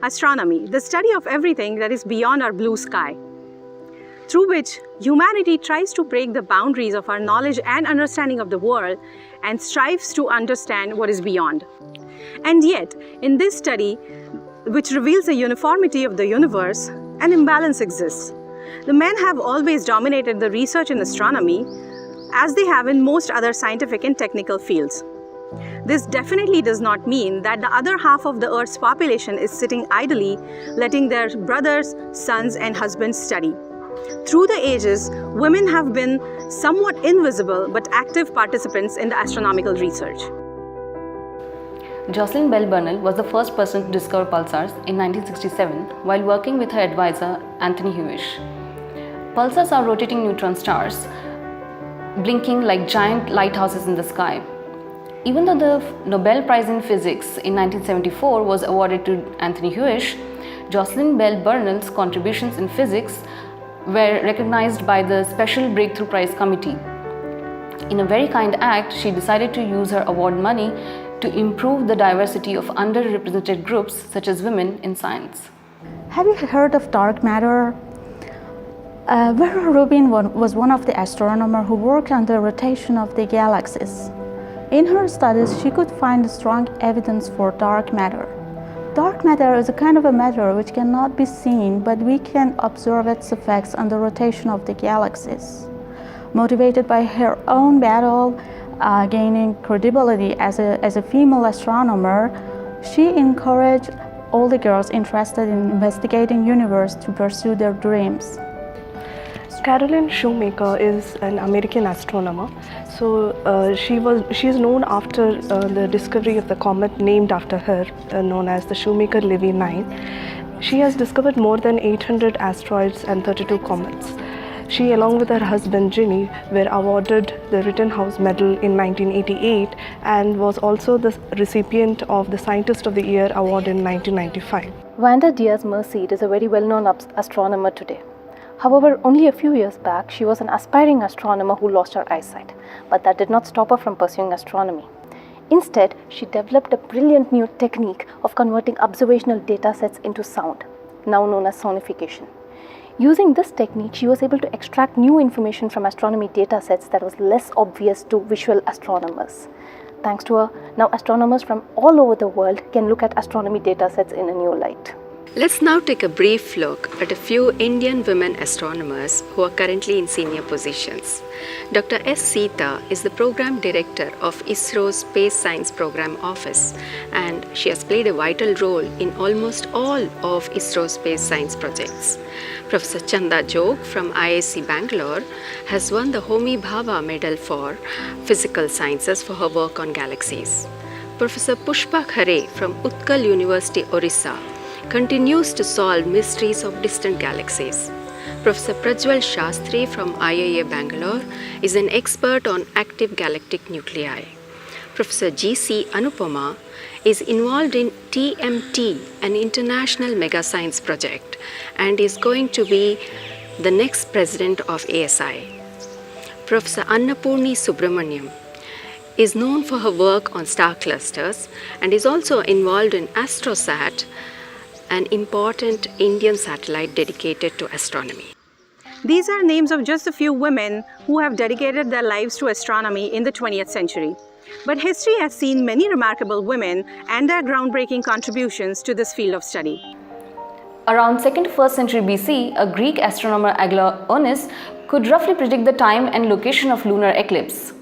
astronomy, the study of everything that is beyond our blue sky, through which humanity tries to break the boundaries of our knowledge and understanding of the world and strives to understand what is beyond. And yet, in this study, which reveals the uniformity of the universe, an imbalance exists. The men have always dominated the research in astronomy, as they have in most other scientific and technical fields. This definitely does not mean that the other half of the Earth's population is sitting idly, letting their brothers, sons, and husbands study. Through the ages, women have been somewhat invisible but active participants in the astronomical research. Jocelyn Bell Burnell was the first person to discover pulsars in 1967 while working with her advisor Anthony Hewish. Pulsars are rotating neutron stars, blinking like giant lighthouses in the sky. Even though the Nobel Prize in Physics in 1974 was awarded to Anthony Hewish, Jocelyn Bell Burnell's contributions in physics were recognized by the Special Breakthrough Prize Committee. In a very kind act, she decided to use her award money to improve the diversity of underrepresented groups such as women in science. Have you heard of dark matter? Vera Rubin was one of the astronomers who worked on the rotation of the galaxies. In her studies, she could find strong evidence for dark matter. Dark matter is a kind of a matter which cannot be seen, but we can observe its effects on the rotation of the galaxies. Motivated by her own battle, gaining credibility as a female astronomer, she encouraged all the girls interested in investigating the universe to pursue their dreams. Carolyn Shoemaker is an American astronomer. She is known after the discovery of the comet named after her, known as the Shoemaker-Levy 9. She has discovered more than 800 asteroids and 32 comets. She, along with her husband Jimmy, were awarded the Rittenhouse Medal in 1988 and was also the recipient of the Scientist of the Year award in 1995. Wanda Diaz-Merced is a very well-known astronomer today. However, only a few years back, she was an aspiring astronomer who lost her eyesight, but that did not stop her from pursuing astronomy. Instead, she developed a brilliant new technique of converting observational data sets into sound, now known as sonification. Using this technique, she was able to extract new information from astronomy data sets that was less obvious to visual astronomers. Thanks to her, now astronomers from all over the world can look at astronomy data sets in a new light. Let's now take a brief look at a few Indian women astronomers who are currently in senior positions. Dr. S. Sita is the Program Director of ISRO's Space Science Program Office, and she has played a vital role in almost all of ISRO's space science projects. Professor Chanda Jog from IISc Bangalore has won the Homi Bhabha Medal for Physical Sciences for her work on galaxies. Professor Pushpa Khare from Utkal University, Orissa continues to solve mysteries of distant galaxies. Professor Prajwal Shastri from IIA Bangalore is an expert on active galactic nuclei. Professor G.C. Anupama is involved in TMT, an international mega science project, and is going to be the next president of ASI. Professor Annapurni Subramaniam is known for her work on star clusters and is also involved in AstroSat, an important Indian satellite dedicated to astronomy. These are names of just a few women who have dedicated their lives to astronomy in the 20th century. But history has seen many remarkable women and their groundbreaking contributions to this field of study. Around 2nd to 1st century BC, a Greek astronomer Aglaonis could roughly predict the time and location of lunar eclipse.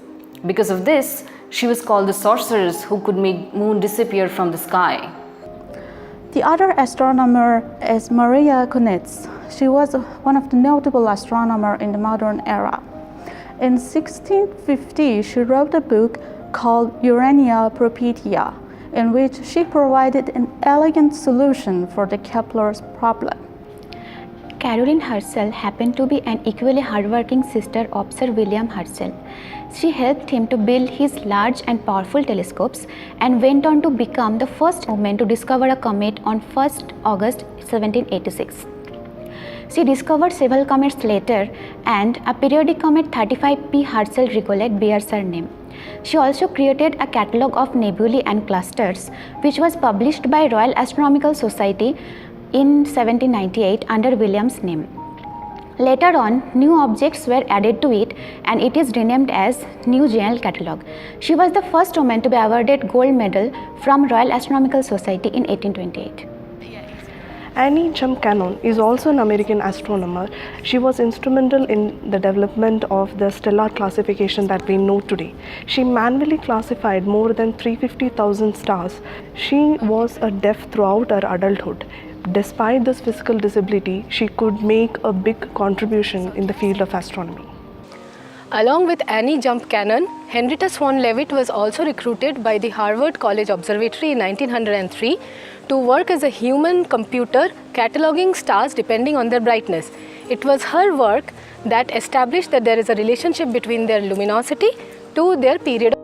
Because of this, she was called the sorceress who could make moon disappear from the sky. The other astronomer is Maria Konitz. She was one of the notable astronomers in the modern era. In 1650, she wrote a book called Urania Propetia, in which she provided an elegant solution for the Kepler's problem. Caroline Herschel happened to be an equally hardworking sister of Sir William Herschel. She helped him to build his large and powerful telescopes and went on to become the first woman to discover a comet on 1st August 1786. She discovered several comets later, and a periodic comet 35P Herschel Rigolette bears her name. She also created a catalogue of nebulae and clusters, which was published by Royal Astronomical Society in 1798 under William's name. Later on, new objects were added to it and it is renamed as New General Catalogue. She was the first woman to be awarded gold medal from Royal Astronomical Society in 1828. Annie Jump Cannon is also an American astronomer. She was instrumental in the development of the stellar classification that we know today. She manually classified more than 350,000 stars. She was a deaf throughout her adulthood. Despite this physical disability, she could make a big contribution in the field of astronomy. Along with Annie Jump Cannon, Henrietta Swan Leavitt was also recruited by the Harvard College Observatory in 1903 to work as a human computer cataloging stars depending on their brightness. It was her work that established that there is a relationship between their luminosity to their period.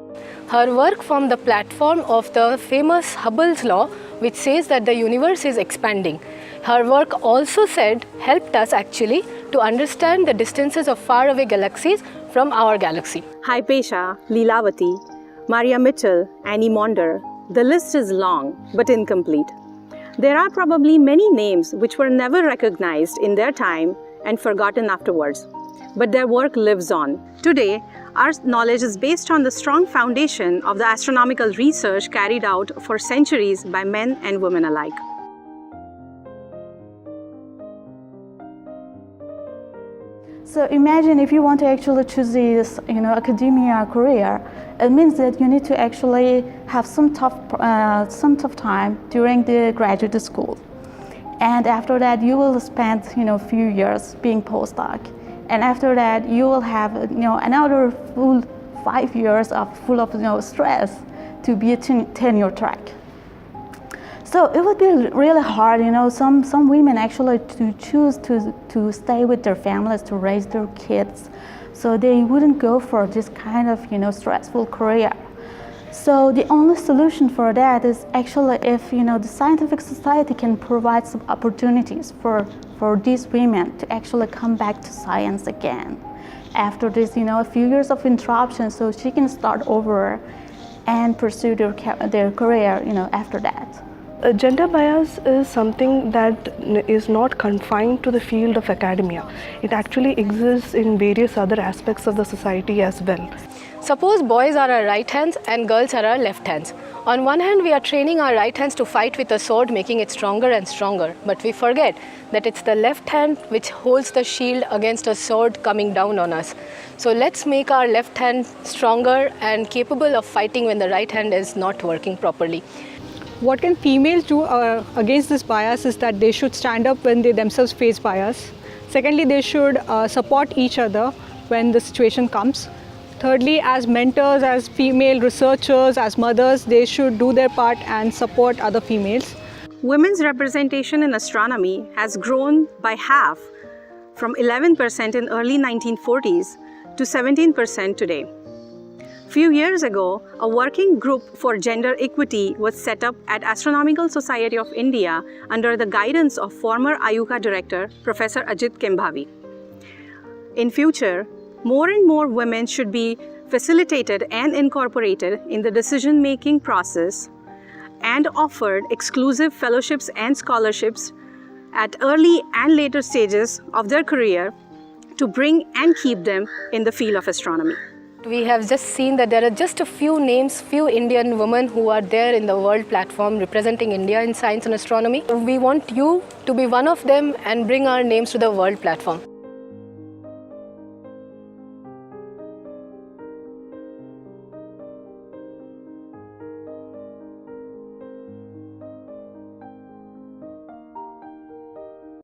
Her work formed the platform of the famous Hubble's law, which says that the universe is expanding. Her work also helped us actually to understand the distances of faraway galaxies from our galaxy. Hypatia, Leelavati, Maria Mitchell, Annie Maunder. The list is long but incomplete. There are probably many names which were never recognized in their time and forgotten afterwards, but their work lives on. Today, our knowledge is based on the strong foundation of the astronomical research carried out for centuries by men and women alike. So imagine if you want to actually choose this, academia career, it means that you need to actually have some tough time during the graduate school, and after that you will spend a few years being postdoc, and after that you will have another full 5 years full of stress to be a tenure track. So it would be really hard, some women actually to choose to stay with their families, to raise their kids. So they wouldn't go for this kind of, stressful career. So the only solution for that is actually if, the scientific society can provide some opportunities for these women to actually come back to science again. After this, a few years of interruption, so she can start over and pursue their career, after that. Gender bias is something that is not confined to the field of academia. It actually exists in various other aspects of the society as well. Suppose boys are our right hands and girls are our left hands. On one hand, we are training our right hands to fight with a sword, making it stronger and stronger. But we forget that it's the left hand which holds the shield against a sword coming down on us. So let's make our left hand stronger and capable of fighting when the right hand is not working properly. What can females do against this bias is that they should stand up when they themselves face bias. Secondly, they should support each other when the situation comes. Thirdly, as mentors, as female researchers, as mothers, they should do their part and support other females. Women's representation in astronomy has grown by half, from 11% in early 1940s to 17% today. Few years ago, a working group for gender equity was set up at Astronomical Society of India under the guidance of former IUCAA director, Professor Ajit Kembhavi. In future, more and more women should be facilitated and incorporated in the decision-making process and offered exclusive fellowships and scholarships at early and later stages of their career to bring and keep them in the field of astronomy. We have just seen that there are just a few names, few Indian women who are there in the world platform representing India in science and astronomy. We want you to be one of them and bring our names to the world platform.